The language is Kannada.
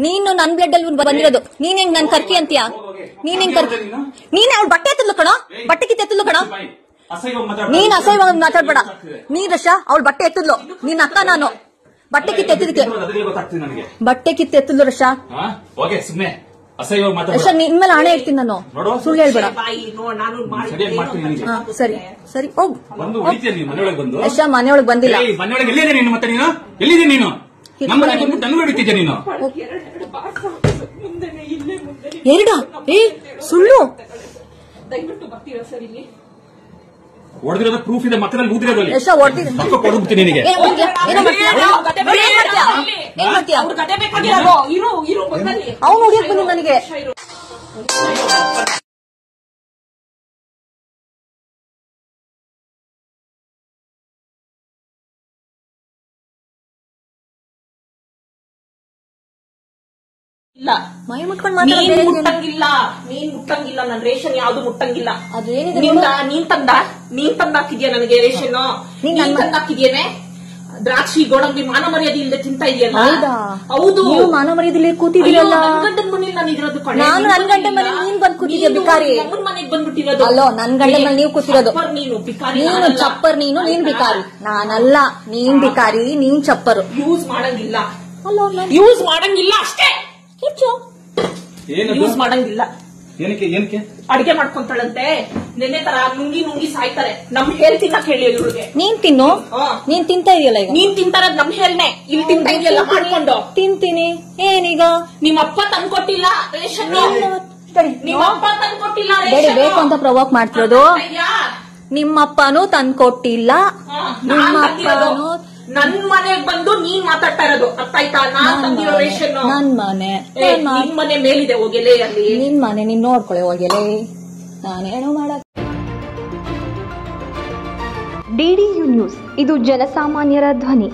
ನೀನು ನನ್ ಬ್ಲಡ್ ಅಲ್ಲಿ ಬಂದಿರೋದು. ನೀನ್ ಹೆಂಗ್ ನನ್ ಕರ್ಕಿ ಅಂತೀಯ? ನೀನ್ ಹೆಂಗ್ ಕರ್ಕಿ? ನೀನ್ ಅವ್ಳ ಬಟ್ಟೆ ಎತ್ತದ್ಲು ಕಣೋ, ಬಟ್ಟೆ ಕಿತ್ತು ಎತ್ತದ್ಲು ಕಣೋ. ನೀನ್ ಅಸಹ್ಯವಾಗಿ ಮಾತಾಡ್ಬೇಡ. ನೀನ್ ರಶ ಅವಳ ಬಟ್ಟೆ ಎತ್ತದ್ಲು, ನಿನ್ ಅಕ್ಕ ನಾನು. ಬಟ್ಟೆ ಕಿತ್ತು ಎತ್ತಿದಕ್ಕೆ ಬಟ್ಟೆ ಕಿತ್ತು ಎತ್ತದ್ಲು ರಶ. ರಶ ನಿನ್ ಮೇಲೆ ಹಣೆ ಇಡ್ತೀನಿ ನಾನು, ಸುಳ್ಳು ಹೇಳ್ಬೇಡ. ಸರಿ ಸರಿ ಹೋಗ್. ರಶ ಮನೆಯೊಳಗೆ ಬಂದಿಲ್ಲ. ಎರಡ ಸುಳ್ಳು ಹೊಡೆದಿರೋದು ಪ್ರೂಫ್ ಇದೆ, ಮಕ್ಕಳಲ್ಲಿ ಊದಿರೋದಲ್ಲಿ ಕೊಡ್ಬಿಡ್ತೀನಿ ನಿನಗೆ. ಅವನು ಹೊಡಿಯಕ್ ಬಂದು ನನಗೆ. ಇಲ್ಲ ಮೈ ಮುಟ್ಕೊಂಡ್ ಮಾತಾಡೋದು ಮುಟ್ಟಂಗಿಲ್ಲ, ನೀನ್ ಮುಟ್ಟಂಗಿಲ್ಲ. ನನ್ ರೇಷನ್ ಯಾವ್ದು ಮುಟ್ಟಂಗಿಲ್ಲ. ನೀನ್ ತಂದಾಕಿದ್ಯಾ ನನಗೆ ರೇಷನ್? ನೀನ್ ತಂದಾಕಿದ್ಯೇನೆ? ದ್ರಾಕ್ಷಿ ಗೋಡಂಬಿ ಮಾನ ಮರ್ಯಾದೆ ಇಲ್ಲದೆ ತಿಂತಾ ಇದೆಯಲ್ಲ. ಹೌದು, ಮಾನ ಮರ್ಯಾದೆ ಕೂತಿದ್ದೀರಲ್ಲ. ನನ್ ಗಂಡನ ಮನೇಲಿ ನಾನು ಇರೋದು. ನಾನು ನನ್ ಗಂಡನ ಮನೆ ನೀನ್ ಬಂದ್ ಕೂತಿದ್ಯಾ ಬಿಕಾರಿ. ನಮ್ಮನ್ ಮನೆಗ್ ಬಂದ್ಬಿಟ್ಟಿರೋದು. ಅಲ್ಲೋ ನನ್ ಗಂಡನ ಮನೆ ನೀವು ಕೂತಿರೋದು. ನೀನು ಬಿಕಾರಿ, ನೀನು ಚಪ್ಪರ್. ನೀನ್ ಬಿಕಾರಿ, ನಾನಲ್ಲ. ನೀನ್ ಬಿಕಾರಿ, ನೀನ್ ಚಪ್ಪರು. ಯೂಸ್ ಮಾಡಂಗಿಲ್ಲ. ಅಲ್ಲೋ ಯೂಸ್ ಮಾಡಂಗಿಲ್ಲ ಅಷ್ಟೇ. ಯೂಸ್ ಮಾಡಂಗಿಲ್ಲ. ಏನಕ್ಕೆ ಅಡಿಗೆ ಮಾಡ್ಕೊಂತಾಳಂತೆ. ನೆನ್ನೆ ತರ ನುಂಗಿ ಸಾಯ್ತಾರೆ. ನಮ್ ಹೇಲ್ ತಿನ್ನಕ್ ಹೇಳಿ ಇವ್ರಿಗೆ. ನೀನ್ ತಿನ್ನು. ನೀನ್ ತಿಂತಾ ಇದೆಯಲ್ಲ ಈಗ. ನೀನ್ ತಿಂತಾರದ್ ನಮ್ ಹೇಲ್ನೆ. ಇಲ್ಲಿ ತಿಂತಾ ಇದೆಯಲ್ಲ ಮಾಡ್ಕೊಂಡು. ತಿಂತೀನಿ. ಏನೀಗ? ನಿಮ್ಮಪ್ಪ ತಂದ್ಕೊಟ್ಟಿಲ್ಲ ರೇಷನ್. ನಿಮ್ಮಪ್ಪ ತಂದ್ಕೊಟ್ಟಿಲ್ಲ ರೇಷನ್. ಬೇಕು ಅಂತ ಪ್ರವೋಕ್ ಮಾಡ್ತಿರೋದು. ನಿಮ್ಮಪ್ಪನೂ ತಂದ್ಕೊಟ್ಟಿಲ್ಲ. ನಿಮ್ಮಪ್ಪನೂ ನನ್ ಮನೆಗ್ ಬಂದು ನೀನ್ ಮಾತಾಡ್ತಾ ಇರೋದು. ಅರ್ಥ ಆಯ್ತಾ? ನಾನ್ ತಂದಿರೋ ರೇಷನ್ ನನ್ ಮನೆ. ನಿನ್ ಮನೆ ಮೇಲಿದೆ ಹೋಗೆಲೆ. ಅಲ್ಲಿ ನಿನ್ ಮನೆ ನೀನ್ ನೋಡ್ಕೊಳ್ಳಿ ಹೋಗೆಲೆ. ನಾನೇನೋ ಮಾಡಕ್. DDU ನ್ಯೂಸ್, ಇದು ಜನಸಾಮಾನ್ಯರ ಧ್ವನಿ.